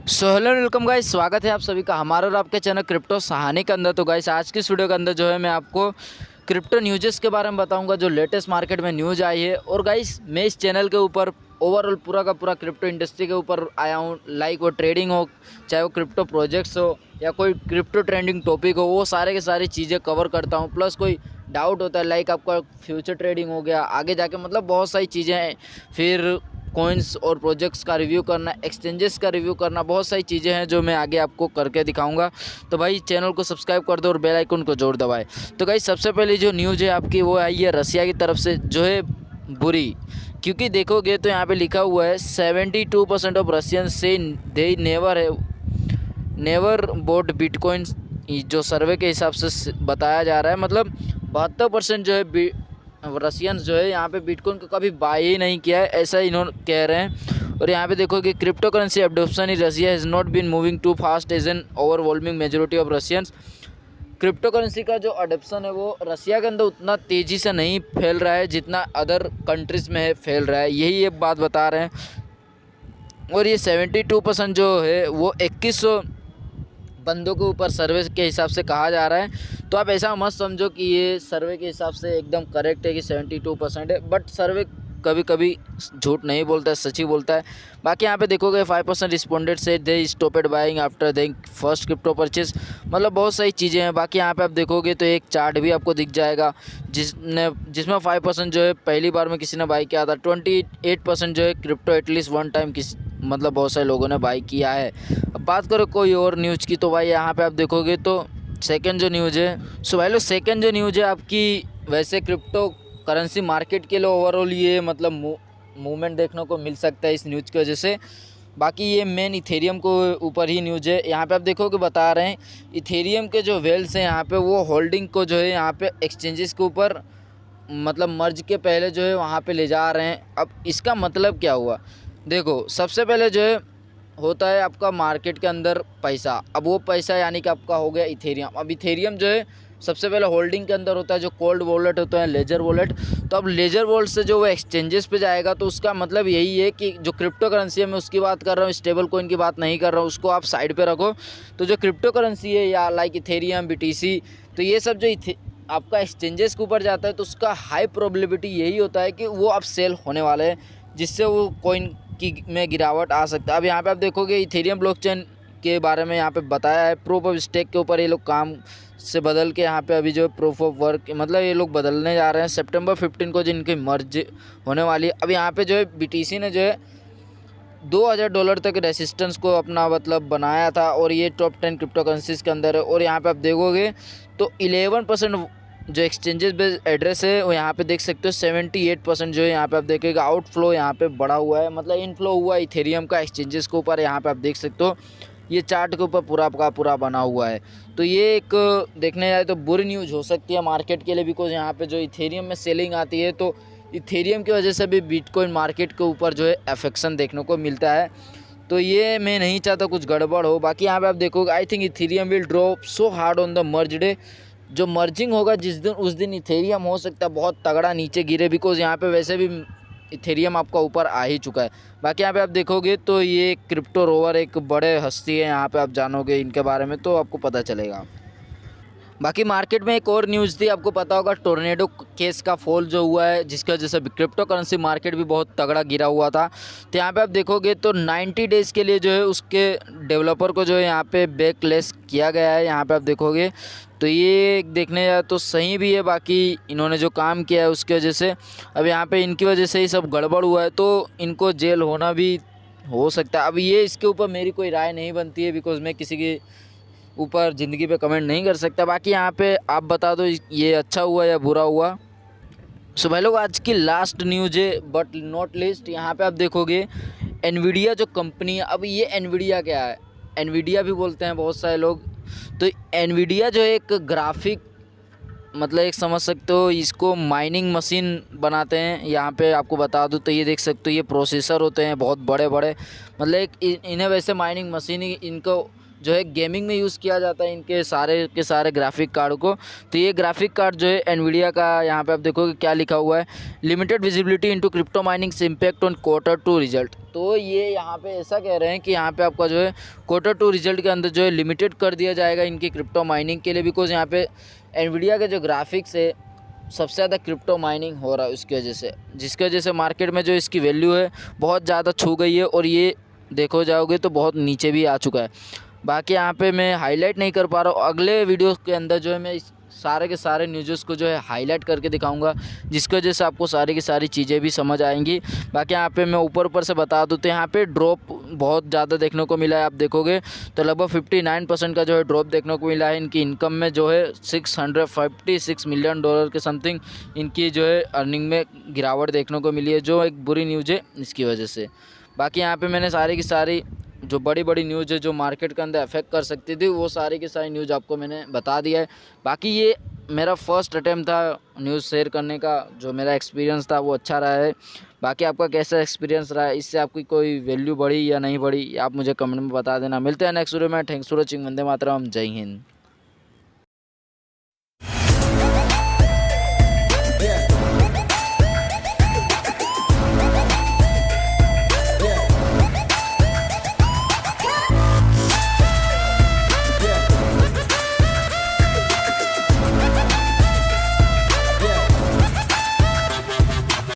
So hello welcome guys, स्वागत है आप सभी का हमारा और आपके चैनल क्रिप्टो सहानी के अंदर। तो गाइस आज की इस वीडियो के अंदर जो है मैं आपको क्रिप्टो न्यूज़ के बारे में बताऊंगा जो लेटेस्ट मार्केट में न्यूज़ आई है। और गाइस मैं इस चैनल के ऊपर ओवरऑल पूरा का पूरा क्रिप्टो इंडस्ट्री के ऊपर आया हूँ। लाइक वो ट्रेडिंग हो, चाहे वो क्रिप्टो प्रोजेक्ट्स हो या कोई क्रिप्टो ट्रेंडिंग टॉपिक हो, वो सारे के सारी चीज़ें कवर करता हूँ। प्लस कोई डाउट होता है लाइक आपका फ्यूचर ट्रेडिंग हो गया, आगे जाके मतलब बहुत सारी चीज़ें हैं। फिर कॉइन्स और प्रोजेक्ट्स का रिव्यू करना, एक्सचेंजेस का रिव्यू करना, बहुत सारी चीज़ें हैं जो मैं आगे आपको करके दिखाऊंगा। तो भाई चैनल को सब्सक्राइब कर दो और बेल आइकन को जोर दबाए। तो भाई सबसे पहले जो न्यूज़ है आपकी वो आई है रसिया की तरफ से, जो है बुरी। क्योंकि देखोगे तो यहाँ पे लिखा हुआ है 72% ऑफ रशियन से दे नेवर बोट बिटकॉइन। जो सर्वे के हिसाब से बताया जा रहा है, मतलब 72% जो है रशियंस जो है यहाँ पे बिटकॉइन को कभी बाय ही नहीं किया है, ऐसा इन्होंने कह रहे हैं। और यहाँ पे देखो कि crypto currency adoption in Russia has not been moving too fast as an overwhelming majority of Russians. Crypto currency का जो अडोप्शन है वो रशिया के अंदर उतना तेज़ी से नहीं फैल रहा है जितना अदर कंट्रीज़ में है फैल रहा है, यही एक बात बता रहे हैं। और ये 72% जो है वो 2100 बंदों के ऊपर सर्वे के हिसाब से कहा जा रहा है। तो आप ऐसा मत समझो कि ये सर्वे के हिसाब से एकदम करेक्ट है कि 72% है, बट सर्वे कभी कभी झूठ नहीं बोलता है, सच ही बोलता है। बाकी यहाँ पे देखोगे 5% रिस्पोंडेड से they stopped buying after the first crypto purchase. मतलब बहुत सारी चीज़ें हैं। बाकी यहाँ पे आप देखोगे तो एक चार्ट भी आपको दिख जाएगा जिसमें 5% जो है पहली बार में किसी ने बाई किया था, 28% जो है क्रिप्टो एटलीस्ट वन टाइम किसी मतलब बहुत सारे लोगों ने बाई किया है। अब बात करो कोई और न्यूज़ की, तो भाई यहाँ पे आप देखोगे तो सेकंड जो न्यूज़ है, सो भाई लोग सेकंड जो न्यूज़ है आपकी, वैसे क्रिप्टो करेंसी मार्केट के लिए ओवरऑल ये मतलब मूवमेंट देखने को मिल सकता है इस न्यूज़ की वजह से। बाकी ये मेन इथेरियम को ऊपर ही न्यूज़ है। यहाँ पे आप देखोगे बता रहे हैं इथेरियम के जो वेल्स हैं यहाँ पे वो होल्डिंग को जो है यहाँ पे एक्सचेंजेस के ऊपर मतलब मर्ज के पहले जो है वहाँ पे ले जा रहे हैं। अब इसका मतलब क्या हुआ, देखो सबसे पहले जो है होता है आपका मार्केट के अंदर पैसा। अब वो पैसा यानी कि आपका हो गया इथेरियम। अब इथेरियम जो है सबसे पहले होल्डिंग के अंदर होता है जो कोल्ड वॉलेट होता है, लेजर वॉलेट। तो अब लेजर वॉलेट से जो वो एक्सचेंजेस पे जाएगा, तो उसका मतलब यही है कि जो क्रिप्टो करेंसी है मैं उसकी बात कर रहा हूँ, स्टेबल कॉइन की बात नहीं कर रहा हूँ, उसको आप साइड पे रखो। तो जो क्रिप्टो करेंसी है या लाइक इथेरियम, बीटीसी, तो ये सब जो आपका एक्सचेंजेस के ऊपर जाता है तो उसका हाई प्रोबेबिलिटी यही होता है कि वो अब सेल होने वाले हैं, जिससे वो कॉइन की में गिरावट आ सकता है। अब यहाँ पे आप देखोगे इथेरियम ब्लॉकचेन के बारे में यहाँ पे बताया है, प्रूफ ऑफ स्टेक के ऊपर ये लोग काम से बदल के यहाँ पे अभी जो प्रूफ ऑफ वर्क मतलब ये लोग बदलने जा रहे हैं सितंबर 15 को जिनकी मर्ज होने वाली है। अब यहाँ पे जो है बीटीसी ने जो है $2000 तक रेसिस्टेंस को अपना मतलब बनाया था और ये टॉप 10 क्रिप्टो करेंसीज के अंदर है। और यहाँ पे आप देखोगे तो 11% जो एक्सचेंजेस बेस्ड एड्रेस है वो यहाँ पे देख सकते हो। 78% जो है यहाँ पे आप देखिएगा आउटफ्लो यहाँ पे बढ़ा हुआ है, मतलब इनफ्लो हुआ इथेरियम का एक्सचेंजेस के ऊपर। यहाँ पे आप देख सकते हो ये चार्ट के ऊपर पूरा का पूरा बना हुआ है। तो ये एक देखने जाए तो बुरी न्यूज़ हो सकती है मार्केट के लिए, बिकॉज यहाँ पे जो इथेरियम में सेलिंग आती है तो इथेरियम की वजह से भी बिटकॉइन मार्केट के ऊपर जो है अफेक्शन देखने को मिलता है। तो ये मैं नहीं चाहता कुछ गड़बड़ हो। बाकी यहाँ पे आप देखोगे I think Ethereum will drop so hard on the merge day. जो मर्जिंग होगा जिस दिन उस दिन इथेरियम हो सकता है बहुत तगड़ा नीचे गिरे, बिकॉज यहाँ पे वैसे भी इथेरियम आपका ऊपर आ ही चुका है। बाकी यहाँ पे आप देखोगे तो ये क्रिप्टो रोवर एक बड़े हस्ती है, यहाँ पे आप जानोगे इनके बारे में तो आपको पता चलेगा। बाकी मार्केट में एक और न्यूज़ थी, आपको पता होगा टोर्नेडो केस का फॉल जो हुआ है, जिसकी वजह से क्रिप्टो करेंसी मार्केट भी बहुत तगड़ा गिरा हुआ था। तो यहाँ पे आप देखोगे तो 90 डेज़ के लिए जो है उसके डेवलपर को जो है यहाँ पे बैकलेस किया गया है। यहाँ पे आप देखोगे तो ये देखने जाए तो सही भी है। बाकी इन्होंने जो काम किया है उसकी वजह से अब यहाँ पे इनकी वजह से ही सब गड़बड़ हुआ है, तो इनको जेल होना भी हो सकता है। अब ये इसके ऊपर मेरी कोई राय नहीं बनती है, बिकॉज मैं किसी के ऊपर ज़िंदगी पे कमेंट नहीं कर सकता। बाकी यहाँ पे आप बता दो ये अच्छा हुआ या बुरा हुआ। सो भाई लोग आज की लास्ट न्यूज़ है बट नॉट लिस्ट, यहाँ पे आप देखोगे एनवीडिया जो कंपनी है। अब ये एनवीडिया क्या है, एनवीडिया भी बोलते हैं बहुत सारे लोग। तो एनवीडिया जो है एक ग्राफिक मतलब एक समझ सकते हो इसको माइनिंग मशीन बनाते हैं। यहाँ पे आपको बता दूँ तो ये देख सकते हो ये प्रोसेसर होते हैं बहुत बड़े बड़े, मतलब एक इन्हें वैसे माइनिंग मशीन ही इनको जो है गेमिंग में यूज़ किया जाता है इनके सारे के सारे ग्राफिक कार्ड को। तो ये ग्राफिक कार्ड जो है एनवीडिया का, यहाँ पे आप देखोगे क्या लिखा हुआ है, limited visibility into crypto minings impact on Q2 result. तो ये यहाँ पे ऐसा कह रहे हैं कि यहाँ पे आपका जो है Q2 रिजल्ट के अंदर जो है लिमिटेड कर दिया जाएगा इनकी क्रिप्टो माइनिंग के लिए, बिकॉज यहाँ पे एनवीडिया के जो ग्राफिक्स है सबसे ज़्यादा क्रिप्टो माइनिंग हो रहा है उसकी वजह से, जिसकी वजह से मार्केट में जो इसकी वैल्यू है बहुत ज़्यादा छू गई है और ये देखो जाओगे तो बहुत नीचे भी आ चुका है। बाकी यहाँ पे मैं हाईलाइट नहीं कर पा रहा हूँ, अगले वीडियो के अंदर जो है मैं इस सारे के सारे न्यूज़ को जो है हाईलाइट करके दिखाऊंगा, जिसकी वजह से आपको सारी की सारी चीज़ें भी समझ आएंगी। बाकी यहाँ पे मैं ऊपर से बता दूँ तो यहाँ पे ड्रॉप बहुत ज़्यादा देखने को मिला है, आप देखोगे तो लगभग 59% का जो है ड्रॉप देखने को मिला है। इनकी इनकम में जो है $656 मिलियन के समथिंग इनकी जो है अर्निंग में गिरावट देखने को मिली है, जो एक बुरी न्यूज़ है इसकी वजह से। बाकी यहाँ पे मैंने सारी की सारी जो बड़ी बड़ी न्यूज़ है जो मार्केट के अंदर अफेक्ट कर सकती थी वो सारी की सारी न्यूज़ आपको मैंने बता दिया है। बाकी ये मेरा फर्स्ट अटेम्प्ट था न्यूज़ शेयर करने का, जो मेरा एक्सपीरियंस था वो अच्छा रहा है। बाकी आपका कैसा एक्सपीरियंस रहा है, इससे आपकी कोई वैल्यू बढ़ी या नहीं बढ़ी, आप मुझे कमेंट में बता देना। मिलते हैं नेक्स्ट वीडियो में। Thanks for watching. वंदे मातरम। जय हिंद।